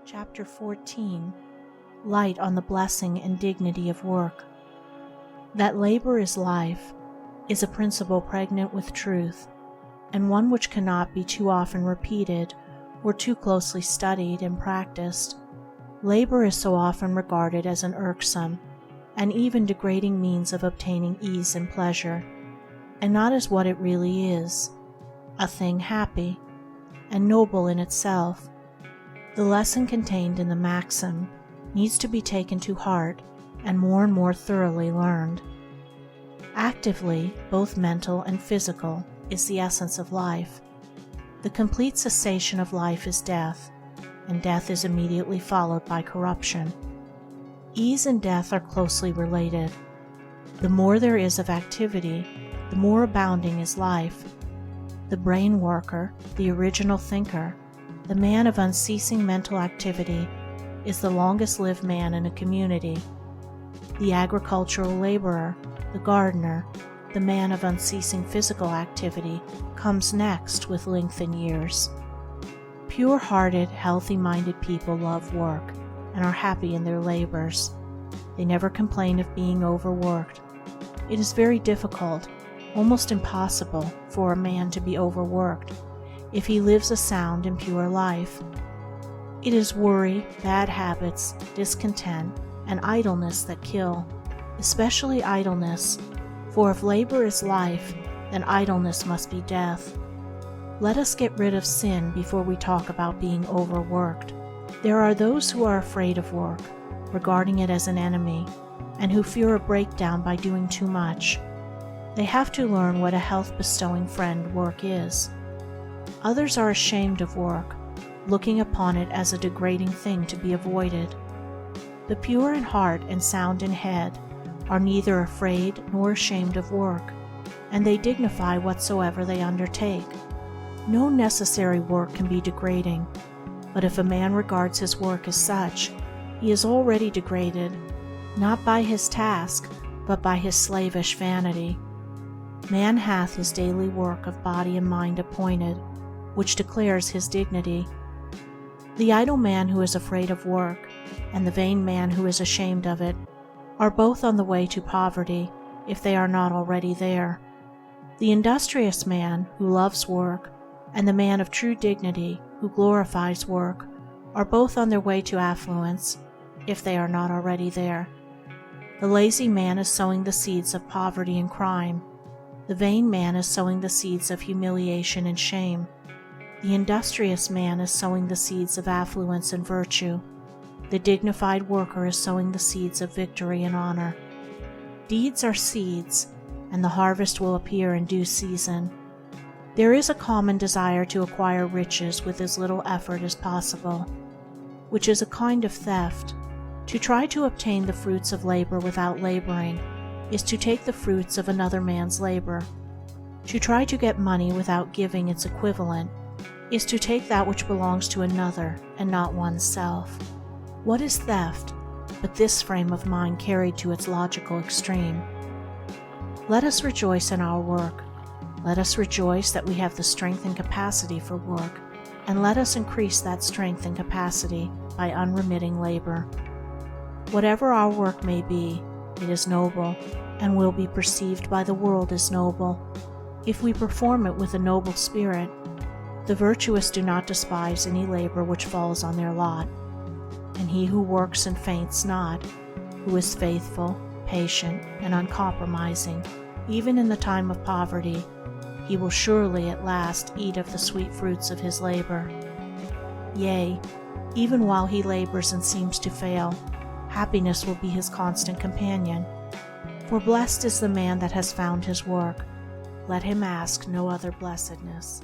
Chapter 14. Light on the blessing and dignity of work. That labor is life is a principle pregnant with truth, and one which cannot be too often repeated or too closely studied and practiced. Labor is so often regarded as an irksome and even degrading means of obtaining ease and pleasure, and not as what it really is, a thing happy and noble in itself. The lesson contained in the maxim needs to be taken to heart and more thoroughly learned. Actively, both mental and physical, is the essence of life. The complete cessation of life is death, and death is immediately followed by corruption. Ease and death are closely related. The more there is of activity, the more abounding is life. The brain worker, the original thinker, the man of unceasing mental activity, is the longest-lived man in a community. The agricultural laborer, the gardener, the man of unceasing physical activity, comes next with lengthened years. Pure-hearted, healthy-minded people love work and are happy in their labors. They never complain of being overworked. It is very difficult, almost impossible, for a man to be overworked if he lives a sound and pure life. It is worry, bad habits, discontent, and idleness that kill, especially idleness, for if labor is life, then idleness must be death. Let us get rid of sin before we talk about being overworked. There are those who are afraid of work, regarding it as an enemy, and who fear a breakdown by doing too much. They have to learn what a health-bestowing friend work is. Others are ashamed of work, looking upon it as a degrading thing to be avoided. The pure in heart and sound in head are neither afraid nor ashamed of work, and they dignify whatsoever they undertake. No necessary work can be degrading, but if a man regards his work as such, he is already degraded, not by his task, but by his slavish vanity. Man hath his daily work of body and mind appointed, which declares his dignity. The idle man who is afraid of work, and the vain man who is ashamed of it, are both on the way to poverty, if they are not already there. The industrious man who loves work, and the man of true dignity who glorifies work, are both on their way to affluence, if they are not already there. The lazy man is sowing the seeds of poverty and crime. The vain man is sowing the seeds of humiliation and shame. The industrious man is sowing the seeds of affluence and virtue. The dignified worker is sowing the seeds of victory and honor. Deeds are seeds, and the harvest will appear in due season. There is a common desire to acquire riches with as little effort as possible, which is a kind of theft. To try to obtain the fruits of labor without laboring is to take the fruits of another man's labor. To try to get money without giving its equivalent is to take that which belongs to another and not oneself. What is theft but this frame of mind carried to its logical extreme? Let us rejoice in our work. Let us rejoice that we have the strength and capacity for work, and let us increase that strength and capacity by unremitting labor. Whatever our work may be, it is noble, and will be perceived by the world as noble, if we perform it with a noble spirit. The virtuous do not despise any labor which falls on their lot, and he who works and faints not, who is faithful, patient, and uncompromising, even in the time of poverty, he will surely at last eat of the sweet fruits of his labor. Yea, even while he labors and seems to fail, happiness will be his constant companion. For blessed is the man that has found his work. Let him ask no other blessedness.